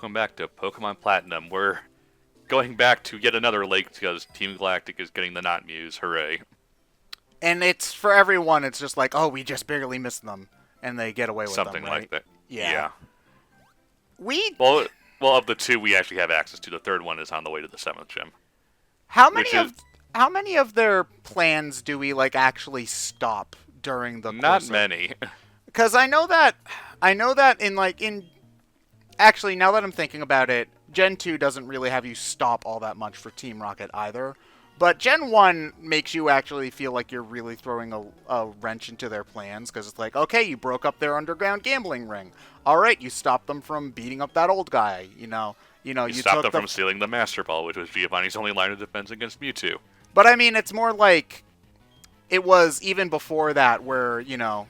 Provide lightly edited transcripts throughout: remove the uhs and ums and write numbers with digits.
welcome back to Pokemon Platinum. We're going back to yet another lake because Team Galactic is getting the not muse. Hooray. And it's for everyone, it's just like, oh, we just barely missed them. And they get away with Something them, right? like that. Yeah. We... Well, of the two we actually have access to, the third one is on the way to the 7th gym. How many of their plans do we, like, actually stop during the course Not many. Because I know that actually, now that I'm thinking about it, Gen 2 doesn't really have you stop all that much for Team Rocket either. But Gen 1 makes you actually feel like you're really throwing a wrench into their plans, because it's like, okay, you broke up their underground gambling ring. All right, you stopped them from beating up that old guy, you stopped them from stealing the Master Ball, which was Giovanni's only line of defense against Mewtwo. But I mean, it's more like it was even before that where,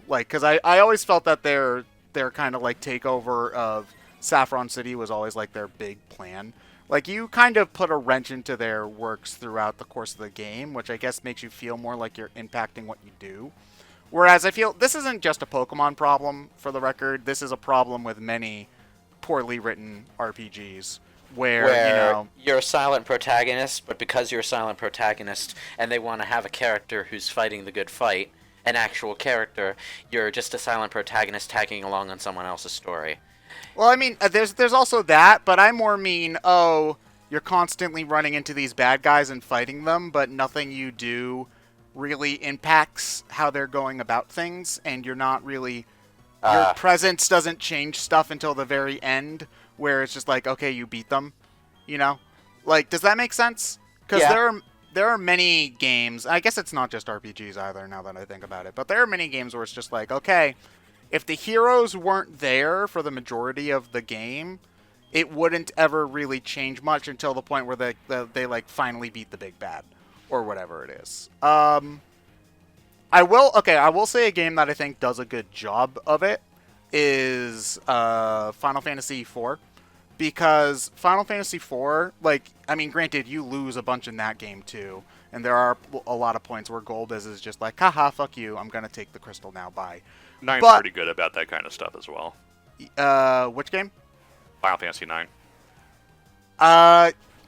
because I always felt that their kind of like takeover of Saffron City was always like their big plan. Like, you kind of put a wrench into their works throughout the course of the game, which I guess makes you feel more like you're impacting what you do. Whereas I feel this isn't just a Pokemon problem, for the record. This is a problem with many poorly written RPGs where you're a silent protagonist, but because you're a silent protagonist and they want to have a character who's fighting the good fight, an actual character, you're just a silent protagonist tagging along on someone else's story. Well, I mean, there's also that, but I more mean, you're constantly running into these bad guys and fighting them, but nothing you do really impacts how they're going about things, and you're not really... Your presence doesn't change stuff until the very end, where it's just like, okay, you beat them, Like, does that make sense? Because there are many games... I guess it's not just RPGs either, now that I think about it, but there are many games where it's just like, okay... If the heroes weren't there for the majority of the game, it wouldn't ever really change much until the point where they like finally beat the big bad or whatever it is. I will say a game that I think does a good job of it is Final Fantasy IV, because Final Fantasy IV, granted, you lose a bunch in that game too, and there are a lot of points where Golbez is just like, haha, fuck you, I'm gonna take the crystal now, bye. 9's pretty good about that kind of stuff as well. Which game? Final Fantasy 9.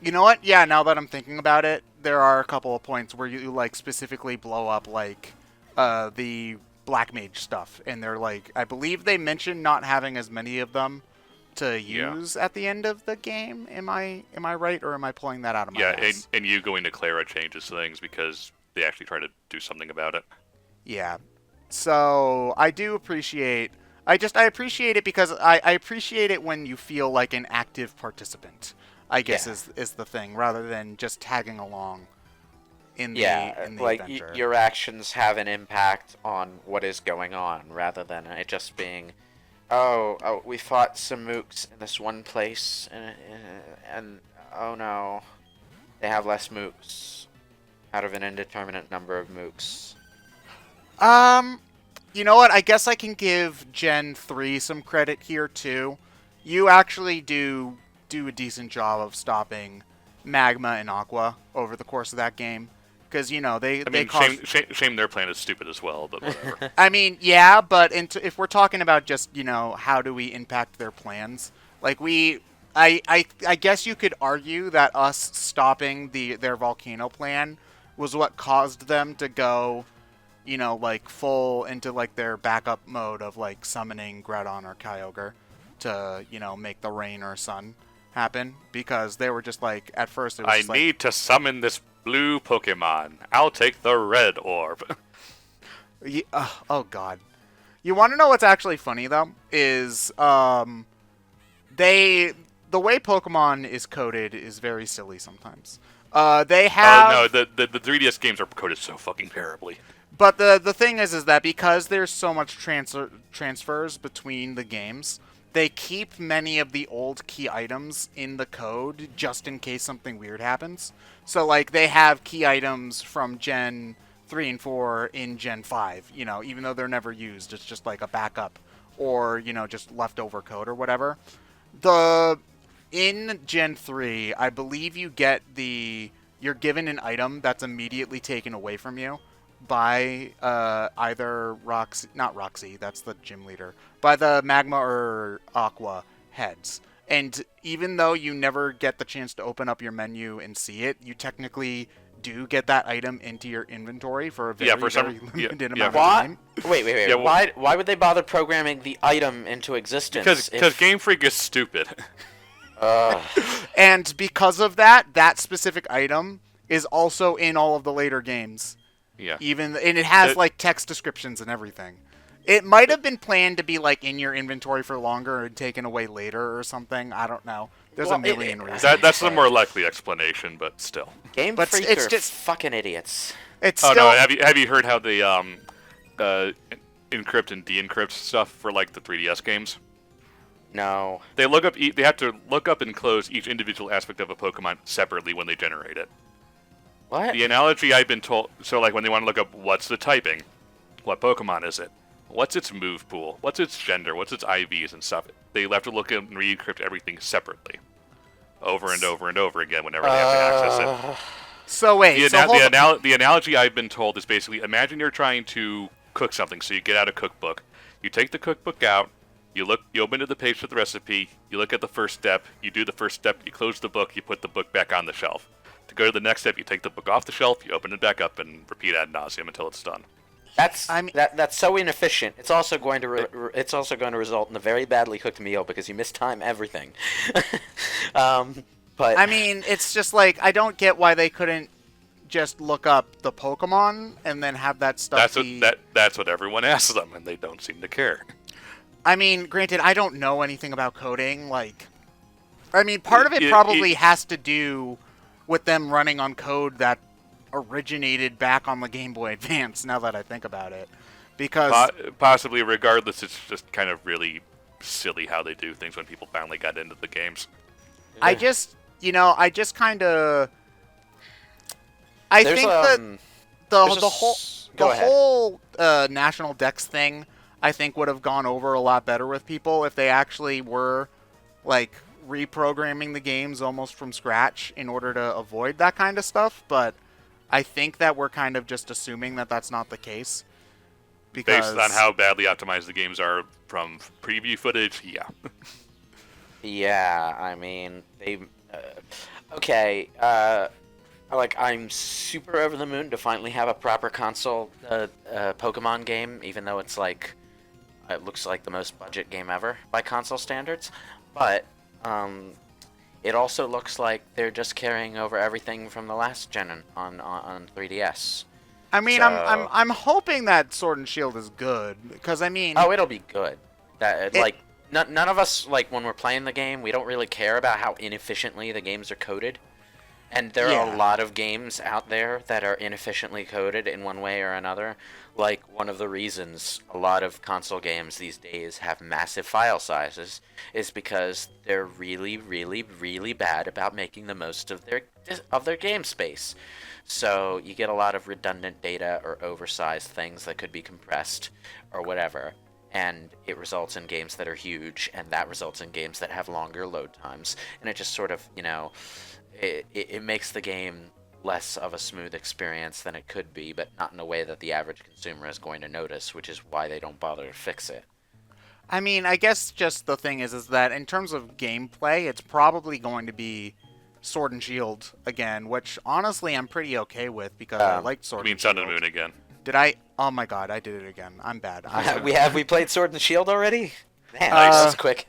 You know what? Yeah, now that I'm thinking about it, there are a couple of points where you like specifically blow up the Black Mage stuff, and they're like, I believe they mentioned not having as many of them to use at the end of the game. Am I right, or am I pulling that out of my ass? And you going to Clara changes things because they actually try to do something about it. Yeah. So I do appreciate... I appreciate it because I appreciate it when you feel like an active participant, I guess is the thing, rather than just tagging along in the adventure. Your actions have an impact on what is going on, rather than it just being, we fought some mooks in this one place, and oh no, they have less mooks out of an indeterminate number of mooks. You know what? I guess I can give Gen 3 some credit here, too. You actually do a decent job of stopping Magma and Aqua over the course of that game. Because, shame their plan is stupid as well, but whatever. I mean, yeah, but if we're talking about just, how do we impact their plans, I guess you could argue that us stopping their volcano plan was what caused them to go... full into, their backup mode of, summoning Groudon or Kyogre to, make the rain or sun happen. Because they were just, at first it was I need to summon this blue Pokemon. I'll take the red orb. Oh, God. You want to know what's actually funny, though? Is, the way Pokemon is coded is very silly sometimes. They have... Oh, no, the 3DS games are coded so fucking terribly. But the thing is that because there's so much transfers between the games, they keep many of the old key items in the code just in case something weird happens. So, they have key items from Gen 3 and 4 in Gen 5, even though they're never used. It's just a backup or, just leftover code or whatever. In Gen 3, I believe you're given an item that's immediately taken away from you by either not Roxy, that's the gym leader, by the Magma or Aqua heads. And even though you never get the chance to open up your menu and see it, you technically do get that item into your inventory for a very, very limited amount of time. Wait. Yeah, well, why would they bother programming the item into existence? Because Game Freak is stupid. And because of that, that specific item is also in all of the later games. Yeah. And it has like text descriptions and everything. It might have been planned to be like in your inventory for longer and taken away later or something. I don't know. There's a million reasons. That's the more likely explanation, but still. Game Freak are just fucking idiots. It's oh still... no! Have you heard how they encrypt and de-encrypt stuff for like the 3DS games? No. They look up. They have to look up and close each individual aspect of a Pokemon separately when they generate it. What? The analogy I've been told. So like when they want to look up what's the typing, what Pokemon is it? What's its move pool? What's its gender? What's its IVs and stuff? They have to look and re-encrypt everything separately, over and over and over again whenever they have to access it. So wait, the analogy I've been told is basically imagine you're trying to cook something. So you get out a cookbook, you take the cookbook out, you open to the page for the recipe, you look at the first step, you do the first step, you close the book, you put the book back on the shelf. To go to the next step, you take the book off the shelf, you open it back up, and repeat ad nauseum until it's done. That's so inefficient. It's also going to result in a very badly cooked meal because you mistime everything. But I mean, it's just like I don't get why they couldn't just look up the Pokemon and then have that stuff. That's what everyone asks them, and they don't seem to care. I mean, granted, I don't know anything about coding. Like, I mean, part of it probably has to do with them running on code that originated back on the Game Boy Advance, now that I think about it. Because possibly, regardless, it's just kind of really silly how they do things when people finally got into the games. I just kind of... I think that the whole National Dex thing, I think, would have gone over a lot better with people if they actually were, like, reprogramming the games almost from scratch in order to avoid that kind of stuff, but I think that we're kind of just assuming that that's not the case. Because... Based on how badly optimized the games are from preview footage, yeah. Yeah, I mean, they... okay, like, I'm super over the moon to finally have a proper console Pokemon game, even though it's like... It looks like the most budget game ever by console standards. But, it also looks like they're just carrying over everything from the last gen on 3DS. I mean, so... I'm hoping that Sword and Shield is good, because I mean... Oh, it'll be good. Like, none of us, like, when we're playing the game, we don't really care about how inefficiently the games are coded. And there are a lot of games out there that are inefficiently coded in one way or another. Like, one of the reasons a lot of console games these days have massive file sizes is because they're really, really, really bad about making the most of their game space. So you get a lot of redundant data or oversized things that could be compressed or whatever. And it results in games that are huge, and that results in games that have longer load times. And it just sort of, it makes the game less of a smooth experience than it could be, but not in a way that the average consumer is going to notice, which is why they don't bother to fix it. I mean, I guess just the thing is that in terms of gameplay, it's probably going to be Sword and Shield again, which honestly I'm pretty okay with because I liked Sword and Shield. You mean Sun and Moon again? Did I? Oh my god, I did it again. I'm bad. We played Sword and Shield already? Man, that was quick.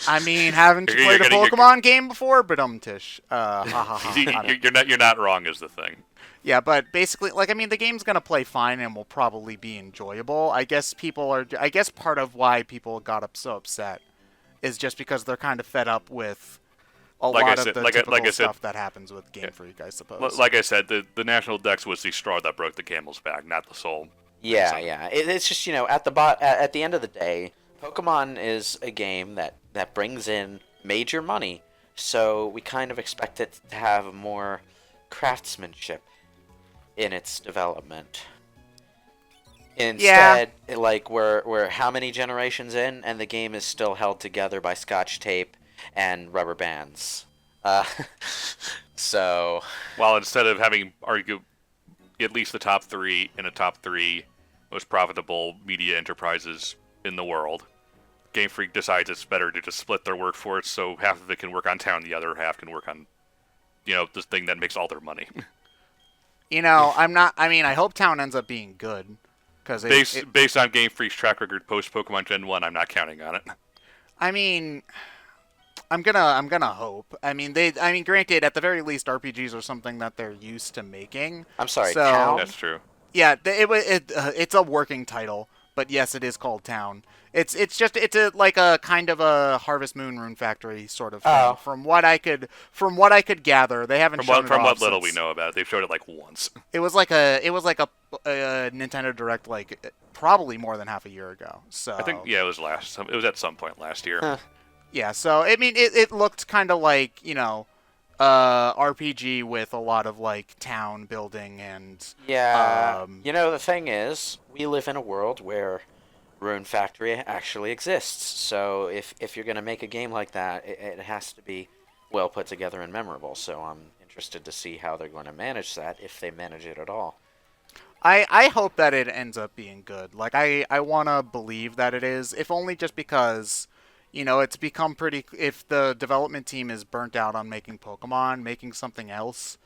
I mean, haven't you played a Pokemon game before? But Tish. You're not wrong is the thing. Yeah, but basically, like, I mean, the game's gonna play fine and will probably be enjoyable. I guess part of why people got so upset is just because they're kind of fed up with a lot of the typical stuff that happens with Game Freak, I suppose. Like I said, the National Dex was the straw that broke the camel's back, not the soul. Yeah, yeah. It's just, at the end of the day, Pokemon is a game that brings in major money, so we kind of expect it to have more craftsmanship in its development. Instead, like, we're how many generations in, and the game is still held together by Scotch tape and rubber bands. So... Well, instead of having at least the top three in a top three most profitable media enterprises in the world, Game Freak decides it's better to just split their workforce, so half of it can work on town, the other half can work on, this thing that makes all their money. I hope town ends up being good. Cause based on Game Freak's track record post Pokemon Gen 1, I'm not counting on it. I mean, I'm gonna hope. Granted, at the very least, RPGs are something that they're used to making. I'm sorry, so, town? That's true. Yeah, it's a working title, but yes, it is called Town. It's a kind of a Harvest Moon Rune Factory sort of thing. Oh. From what I could gather, they haven't shown it From off what little since- we know about it, they've showed it like once. It was like a Nintendo Direct probably more than half a year ago. So I think it was at some point last year. Huh. yeah. So it looked kind of like RPG with a lot of like town building and Yeah. The thing is, we live in a world where Rune Factory actually exists. So if you're going to make a game like that, it has to be well put together and memorable. So I'm interested to see how they're going to manage that, if they manage it at all. I hope that it ends up being good. Like I want to believe that it is, if only just because it's become pretty. If the development team is burnt out on making Pokemon, making something else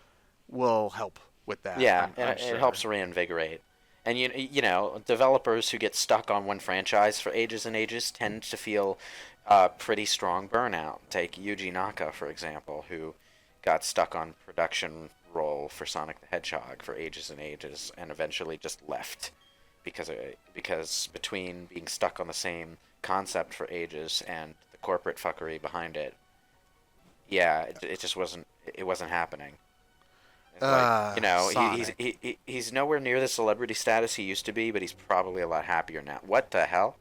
will help with that. Yeah, I'm and sure. it helps reinvigorate. And developers who get stuck on one franchise for ages and ages tend to feel pretty strong burnout. Take Yuji Naka, for example, who got stuck on production role for Sonic the Hedgehog for ages and ages, and eventually just left because between being stuck on the same concept for ages and the corporate fuckery behind it, it just wasn't happening. It's he's nowhere near the celebrity status he used to be, but he's probably a lot happier now. What the hell?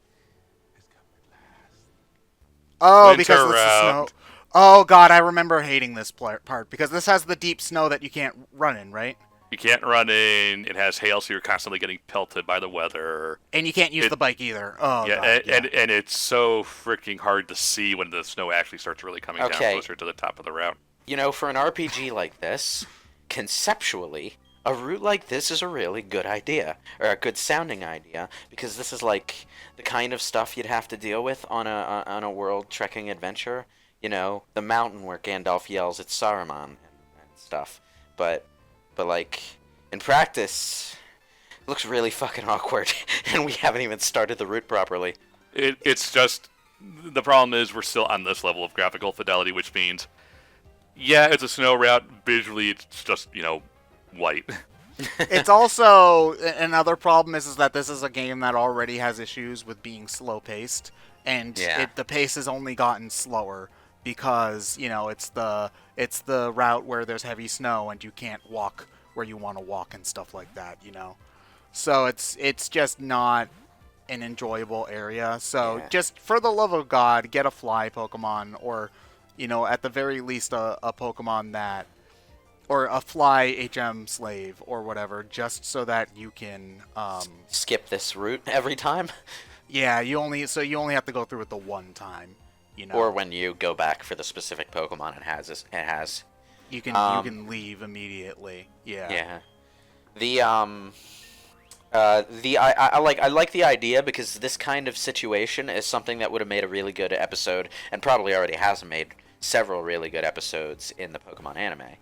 Oh, because Winter this is snow. round. Oh god, I remember hating this part because this has the deep snow that you can't run in, right? You can't run in. It has hail, so you're constantly getting pelted by the weather. And you can't use the bike either. Oh Yeah, god, and it's so freaking hard to see when the snow actually starts really coming down closer to the top of the route. For an RPG like this, conceptually, a route like this is a really good idea, or a good sounding idea, because this is like the kind of stuff you'd have to deal with on a world trekking adventure. The mountain where Gandalf yells it's Saruman and stuff. But like, in practice, it looks really fucking awkward, and we haven't even started the route properly. It's just, the problem is we're still on this level of graphical fidelity, which means, yeah, it's a snow route. Visually, it's just, white. It's also another problem is that this is a game that already has issues with being slow paced, and the pace has only gotten slower because it's the route where there's heavy snow and you can't walk where you want to walk and stuff like that. So it's just not an enjoyable area. So just for the love of God, get a fly Pokemon, or at the very least a Pokemon that. Or a fly HM slave or whatever, just so that you can skip this route every time. Yeah, you only have to go through it the one time, Or when you go back for the specific Pokemon it has. You can leave immediately. Yeah. Yeah. I like the idea, because this kind of situation is something that would have made a really good episode, and probably already has made several really good episodes in the Pokemon anime.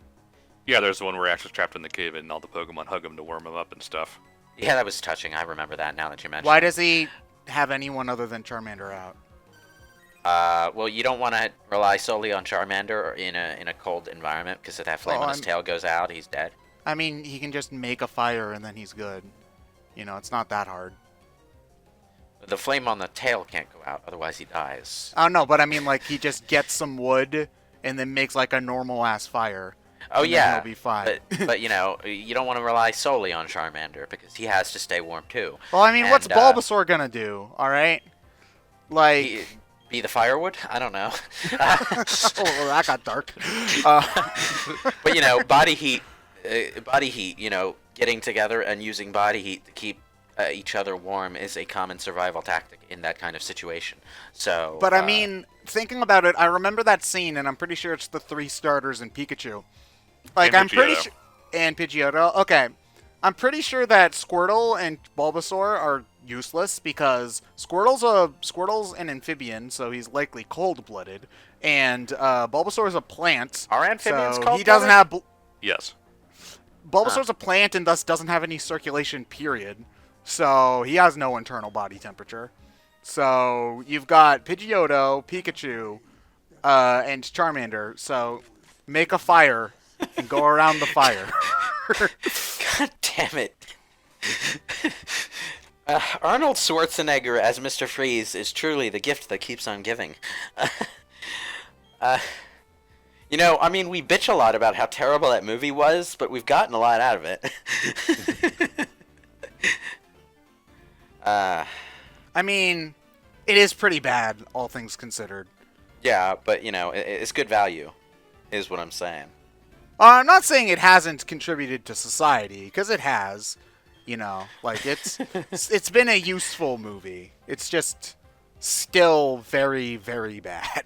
Yeah, there's the one where Ash is trapped in the cave and all the Pokemon hug him to warm him up and stuff. Yeah, that was touching. I remember that now that you mention it. Why does he have anyone other than Charmander out? Well, you don't want to rely solely on Charmander in a cold environment, because if that flame on his tail goes out, he's dead. I mean, he can just make a fire and then he's good. It's not that hard. The flame on the tail can't go out, otherwise he dies. Oh, no, but I mean, like, he just gets some wood and then makes, like, a normal-ass fire. Oh, yeah. He'll be fine. But you don't want to rely solely on Charmander, because he has to stay warm, too. Well, I mean, what's Bulbasaur gonna do, alright? Like... Be the firewood? I don't know. Oh, that got dark. But, body heat, getting together and using body heat to keep each other warm is a common survival tactic in that kind of situation. So, but I mean, thinking about it, I remember that scene, and I'm pretty sure it's the 3 starters in Pikachu. Like, I'm pretty sure, and Pidgeotto. Okay, I'm pretty sure that Squirtle and Bulbasaur are useless because Squirtle's an amphibian, so he's likely cold-blooded, and Bulbasaur's a plant. Are amphibians so cold-blooded? he doesn't have. Yes. Bulbasaur's a plant and thus doesn't have any circulation. Period. So he has no internal body temperature. So you've got Pidgeotto, Pikachu, and Charmander. So make a fire and go around the fire. God damn it. Arnold Schwarzenegger as Mr. Freeze is truly the gift that keeps on giving. You know, I mean, we bitch a lot about how terrible that movie was, but we've gotten a lot out of it. I mean, it is pretty bad, all things considered. Yeah, but, you know, it's good value, is what I'm saying. I'm not saying it hasn't contributed to society, because it has. You know, like, it's been a useful movie. It's just still very, very bad.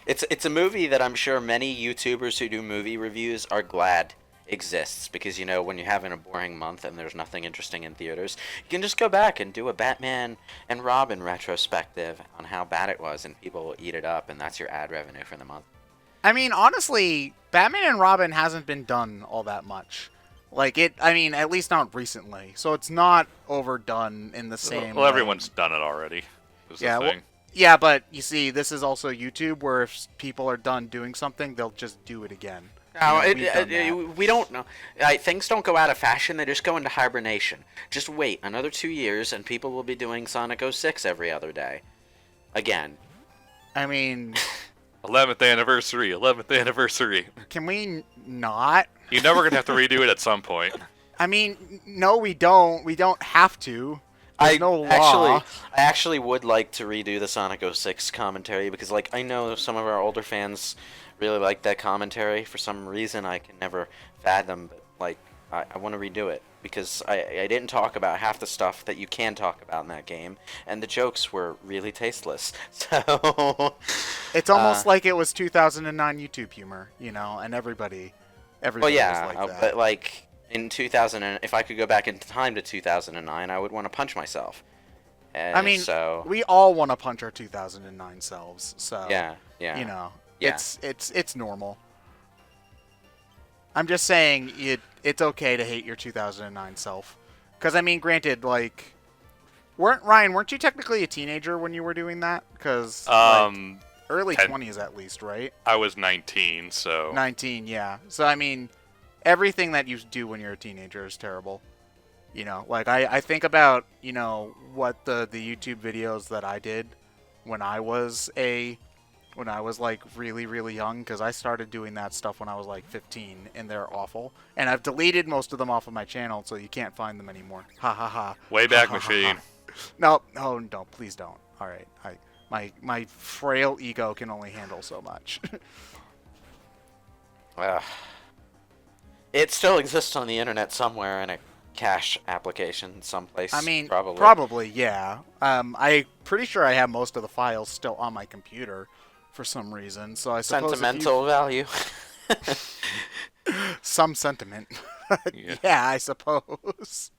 It's a movie that I'm sure many YouTubers who do movie reviews are glad exists, because, you know, when you're having a boring month and there's nothing interesting in theaters, you can just go back and do a Batman and Robin retrospective on how bad it was, and people will eat it up, and that's your ad revenue for the month. I mean, honestly, Batman and Robin hasn't been done all that much. Like, I mean, at least not recently. So it's not overdone in the same Well, way. everyone's done it already. Is Yeah, the thing. Yeah, but you see, this is also YouTube, where if people are done doing something, they'll just do it again. No, You know, we've done that. we don't know. Things don't go out of fashion. They just go into hibernation. Just wait another 2 years, and people will be doing Sonic 06 every other day. Again. I mean... 11th anniversary, 11th anniversary. Can we not? You know we're going to have to redo it at some point. I mean, no, we don't. We don't have to. There's no law. I actually would like to redo the Sonic 06 commentary, because, like, I know some of our older fans really like that commentary. For some reason, I can never fathom, but, like, I want to redo it, because I didn't talk about half the stuff that you can talk about in that game, and the jokes were really tasteless. So It's almost like it was 2009 YouTube humor, you know, and everybody well, yeah, was like that. but, like, in 2000, if I could go back in time to 2009, I would want to punch myself. I mean, so we all want to punch our 2009 selves, so yeah, you know, Yeah. it's normal. I'm just saying it's okay to hate your 2009 self, because I mean, granted, like, weren't you technically a teenager when you were doing that? Because early 20s at least, right? I was 19, so 19, yeah. So I mean, everything that you do when you're a teenager is terrible. You know, like I think about, you know, what the YouTube videos that I did when I was like really, really young, because I started doing that stuff when I was like 15, and they're awful. And I've deleted most of them off of my channel, so you can't find them anymore. Ha ha ha. Wayback Ha, ha, ha, Machine. ha. No, oh no, please don't. All right, my frail ego can only handle so much. It still exists on the internet somewhere in a cache application someplace. I mean, probably. yeah. I'm pretty sure I have most of the files still on my computer for some reason. So I suppose Sentimental value. some sentiment. Yeah. Yeah, I suppose.